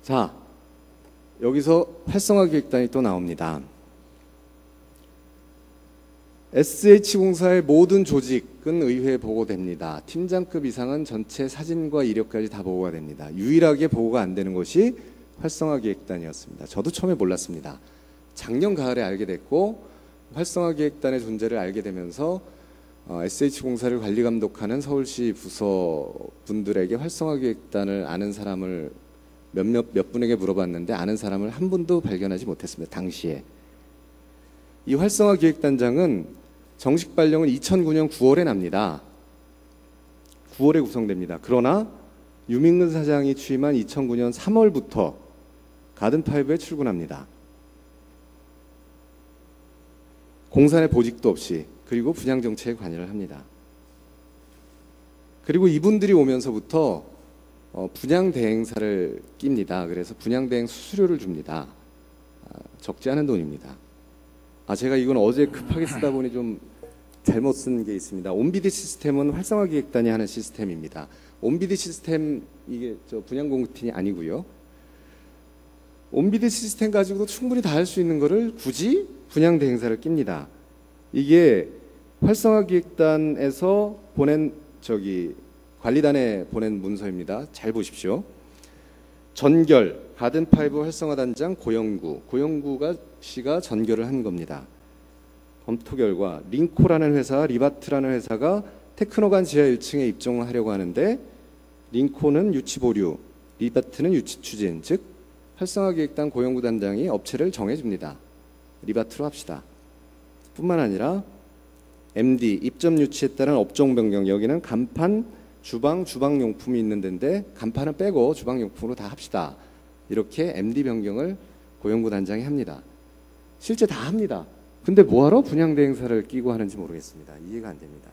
자, 여기서 활성화기획단이 또 나옵니다. SH공사의 모든 조직은 의회에 보고됩니다. 팀장급 이상은 전체 사진과 이력까지 다 보고가 됩니다. 유일하게 보고가 안 되는 것이 활성화기획단이었습니다. 저도 처음에 몰랐습니다. 작년 가을에 알게 됐고, 활성화기획단의 존재를 알게 되면서 SH공사를 관리감독하는 서울시 부서 분들에게 활성화기획단을 아는 사람을 몇 분에게 물어봤는데 아는 사람을 한 분도 발견하지 못했습니다. 당시에. 이 활성화기획단장은 정식 발령은 2009년 9월에 납니다. 9월에 구성됩니다. 그러나 유민근 사장이 취임한 2009년 3월부터 가든파이브에 출근합니다. 공사 내 보직도 없이, 그리고 분양정책에 관여를 합니다. 그리고 이분들이 오면서부터 분양대행사를 낍니다. 그래서 분양대행 수수료를 줍니다. 적지 않은 돈입니다. 제가 이건 어제 급하게 쓰다 보니 좀 잘못 쓴 게 있습니다. 온비드 시스템은 활성화기획단이 하는 시스템입니다. 온비드 시스템, 이게 분양공급팀이 아니고요. 온비드 시스템 가지고도 충분히 다 할 수 있는 거를 굳이 분양대행사를 낍니다. 이게 활성화기획단에서 보낸 관리단에 보낸 문서입니다. 잘 보십시오. 전결, 가든파이브 활성화단장 고영구 씨가 전결을 한 겁니다. 검토 결과 링코라는 회사, 리바트라는 회사가 테크노관 지하 1층에 입종하려고 하는데, 링코는 유치 보류, 리바트는 유치 추진, 즉 활성화기획단 고영구 단장이 업체를 정해줍니다. 리바트로 합시다. 뿐만 아니라 MD, 입점 유치에 따른 업종 변경, 여기는 간판, 주방용품이 있는 데인데 간판은 빼고 주방용품으로 다 합시다. 이렇게 MD 변경을 고영구 단장이 합니다. 실제 다 합니다. 근데 뭐하러 분양대행사를 끼고 하는지 모르겠습니다. 이해가 안 됩니다.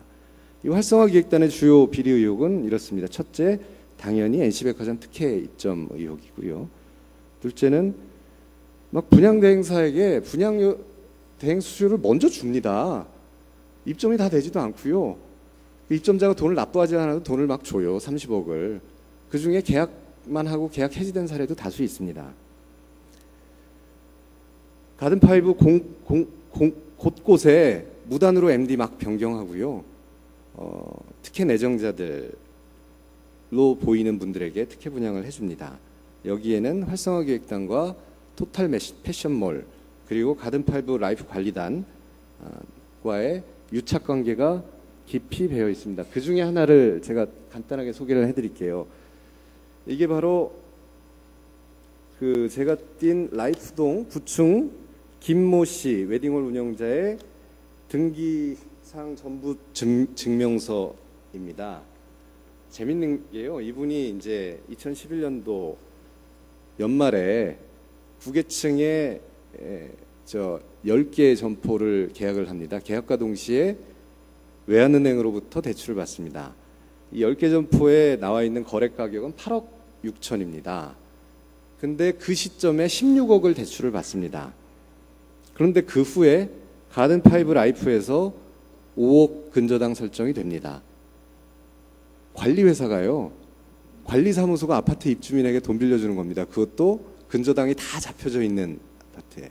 이 활성화기획단의 주요 비리 의혹은 이렇습니다. 첫째, 당연히 NC백화점 특혜 입점 의혹이고요. 둘째는 막 분양대행사에게 분양대행 수수료를 먼저 줍니다. 입점이 다 되지도 않고요. 입점자가 돈을 납부하지 않아도 돈을 막 줘요. 30억을. 그중에 계약만 하고 계약 해지된 사례도 다수 있습니다. 가든파이브 곳곳에 무단으로 MD 막 변경하고요. 특혜 내정자들로 보이는 분들에게 특혜 분양을 해줍니다. 여기에는 활성화기획단과 토탈 패션몰, 그리고 가든파이브 라이프 관리단과의 유착관계가 깊이 배어 있습니다. 그 중에 하나를 제가 간단하게 소개를 해드릴게요. 이게 바로 제가 띈 라이프동 9층 김모 씨 웨딩홀 운영자의 등기상 전부 증명서입니다. 재밌는 게요. 이분이 이제 2011년도 연말에 구계층에 10개의 점포를 계약을 합니다. 계약과 동시에 외환은행으로부터 대출을 받습니다. 이 10개 점포에 나와 있는 거래 가격은 8억 6천입니다. 근데 그 시점에 16억을 대출을 받습니다. 그런데 그 후에 가든파이브 라이프에서 5억 근저당 설정이 됩니다. 관리회사가요, 관리사무소가 아파트 입주민에게 돈 빌려주는 겁니다. 그것도 근저당이 다 잡혀져 있는 아파트에.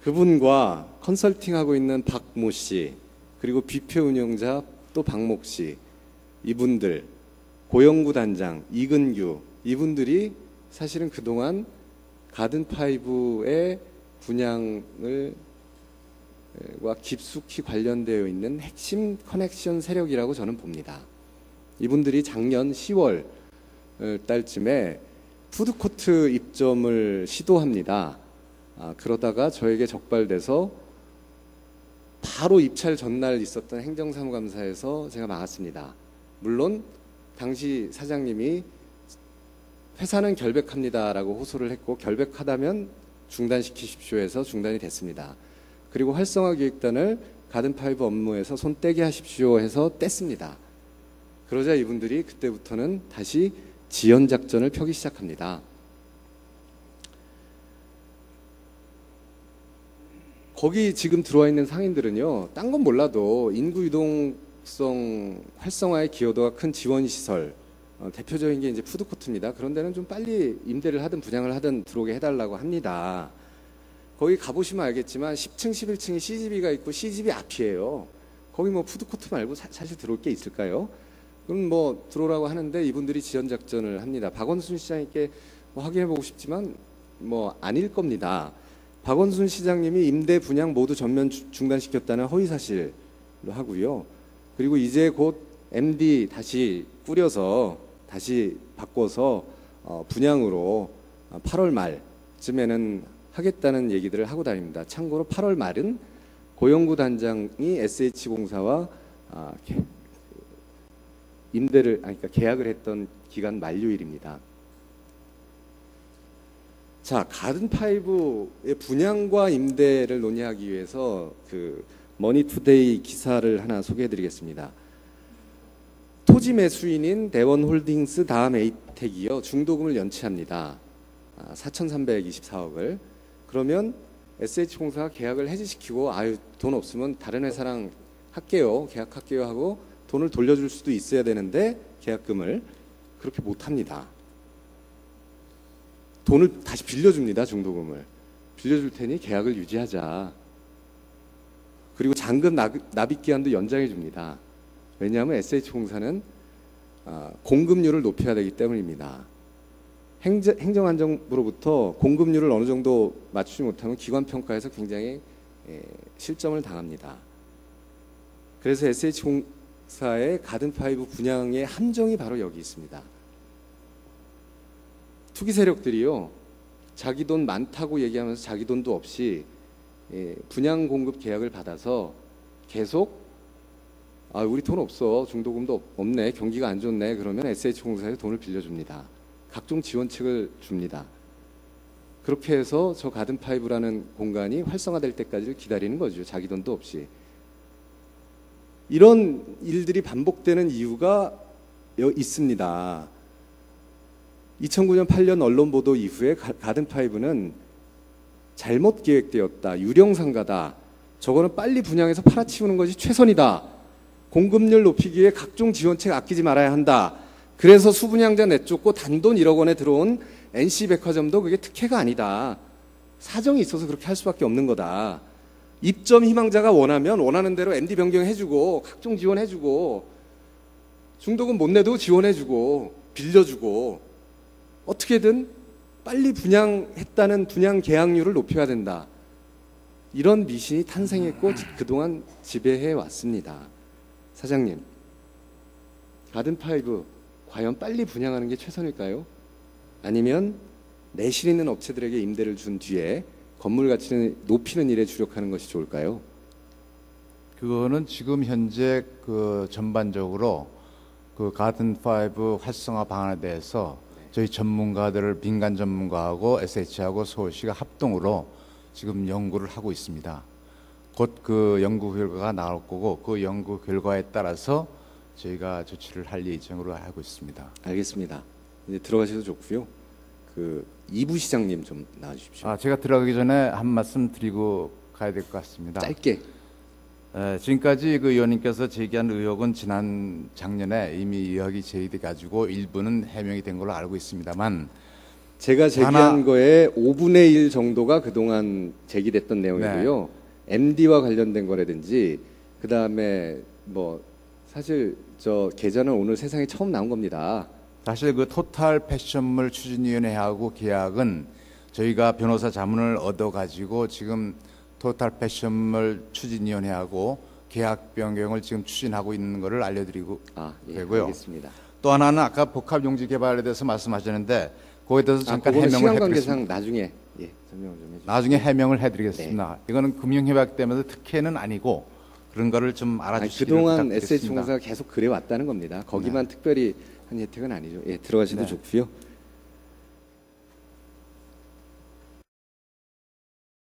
그분과 컨설팅하고 있는 박모 씨, 그리고 뷔페 운영자 또 박목 씨, 이분들, 고영구 단장, 이근규, 이분들이 사실은 그동안 가든파이브의 분양과 깊숙이 관련되어 있는 핵심 커넥션 세력이라고 저는 봅니다. 이분들이 작년 10월 달쯤에 푸드코트 입점을 시도합니다. 그러다가 저에게 적발돼서 바로 입찰 전날 있었던 행정사무감사에서 제가 막았습니다. 물론 당시 사장님이 회사는 결백합니다라고 호소를 했고, 결백하다면 중단시키십시오 해서 중단이 됐습니다. 그리고 활성화기획단을 가든파이브 업무에서 손 떼게 하십시오 해서 뗐습니다. 그러자 이분들이 그때부터는 다시 지연작전을 펴기 시작합니다. 거기 지금 들어와 있는 상인들은요, 딴 건 몰라도 인구 유동성 활성화에 기여도가 큰 지원시설, 대표적인 게 이제 푸드코트입니다. 그런 데는 좀 빨리 임대를 하든 분양을 하든 들어오게 해달라고 합니다. 거기 가보시면 알겠지만 10층, 11층이 CGV가 있고 CGV 앞이에요. 거기 뭐 푸드코트 말고 사실 들어올 게 있을까요? 그럼 뭐 들어오라고 하는데 이분들이 지연작전을 합니다. 박원순 시장님께 뭐 확인해보고 싶지만 뭐 아닐 겁니다. 박원순 시장님이 임대 분양 모두 전면 중단시켰다는 허위사실로 하고요. 그리고 이제 곧 MD 다시 꾸려서 다시 바꿔서 분양으로 8월 말쯤에는 하겠다는 얘기들을 하고 다닙니다. 참고로 8월 말은 고영구 단장이 SH공사와 그러니까 계약을 했던 기간 만료일입니다. 자, 가든파이브의 분양과 임대를 논의하기 위해서 그 머니투데이 기사를 하나 소개해드리겠습니다. 토지 매수인인 대원홀딩스 다음 에이텍이요 중도금을 연체합니다. 4,324억을. 그러면 SH공사가 계약을 해지시키고 아유 돈 없으면 다른 회사랑 할게요, 계약할게요 하고 돈을 돌려줄 수도 있어야 되는데 계약금을 그렇게 못합니다. 돈을 다시 빌려줍니다. 중도금을 빌려줄 테니 계약을 유지하자. 그리고 잔금 납입 기한도 연장해 줍니다. 왜냐하면 SH공사는 공급률을 높여야 되기 때문입니다. 행정안전부로부터 공급률을 어느 정도 맞추지 못하면 기관평가에서 굉장히 실점을 당합니다. 그래서 SH공사의 가든파이브 분양의 함정이 바로 여기 있습니다. 투기 세력들이요, 자기 돈 많다고 얘기하면서 자기 돈도 없이 분양 공급 계약을 받아서 계속 우리 돈 없어, 중도금도 없네, 경기가 안 좋네, 그러면 SH공사에 돈을 빌려줍니다. 각종 지원책을 줍니다. 그렇게 해서 저 가든파이브라는 공간이 활성화될 때까지 기다리는 거죠. 자기 돈도 없이. 이런 일들이 반복되는 이유가 있습니다. 2009년 8년 언론 보도 이후에 가든파이브는 잘못 계획되었다, 유령상가다, 저거는 빨리 분양해서 팔아치우는 것이 최선이다, 공급률 높이기 위해 각종 지원책 아끼지 말아야 한다. 그래서 수분양자 내쫓고 단돈 1억 원에 들어온 NC백화점도 그게 특혜가 아니다, 사정이 있어서 그렇게 할 수밖에 없는 거다. 입점 희망자가 원하는 대로 MD 변경해주고 각종 지원해주고 중도금 못 내도 지원해주고 빌려주고 어떻게든 빨리 분양했다는 분양 계약률을 높여야 된다. 이런 미신이 탄생했고 그동안 지배해 왔습니다. 사장님, 가든파이브 과연 빨리 분양하는 게 최선일까요? 아니면 내실 있는 업체들에게 임대를 준 뒤에 건물 가치를 높이는 일에 주력하는 것이 좋을까요? 그거는 지금 현재 그 전반적으로 그 가든파이브 활성화 방안에 대해서 저희 전문가들을 민간 전문가하고 SH하고 서울시가 합동으로 지금 연구를 하고 있습니다. 곧 그 연구 결과가 나올 거고 그 연구 결과에 따라서 저희가 조치를 할 예정으로 하고 있습니다. 알겠습니다. 이제 들어가셔도 좋고요. 그 이부 시장님 좀 나와주십시오. 제가 들어가기 전에 한 말씀 드리고 가야 될 것 같습니다. 짧게. 지금까지 그 의원님께서 제기한 의혹은 작년에 이미 의혹이 제기돼 가지고 일부는 해명이 된 걸로 알고 있습니다만, 제가 제기한 거에 5분의 1 정도가 그동안 제기됐던 내용이고요. 네. MD와 관련된 거라든지 그 다음에 뭐 사실 저 계좌는 오늘 세상에 처음 나온 겁니다. 사실 그 토탈 패션몰 추진위원회하고 계약은 저희가 변호사 자문을 얻어 가지고 지금 토탈 패션몰 추진위원회하고 계약 변경을 지금 추진하고 있는 것을 알려드리고 되고요. 알겠습니다. 또 하나는 아까 복합용지 개발에 대해서 말씀하셨는데 그거에 대해서 잠깐 해명을 시간 관계상 해드리겠습니다. 나중에 설명을 좀 해주세요. 나중에 해명을 해드리겠습니다. 네. 이거는 금융협약 때문에 특혜는 아니고 그런 거를 좀 알아주시기를 부탁드리겠습니다. 그동안 부탁드리겠습니다. SH공사가 계속 그래 왔다는 겁니다. 거기만 특별히 한 혜택은 아니죠. 들어가셔도 좋고요.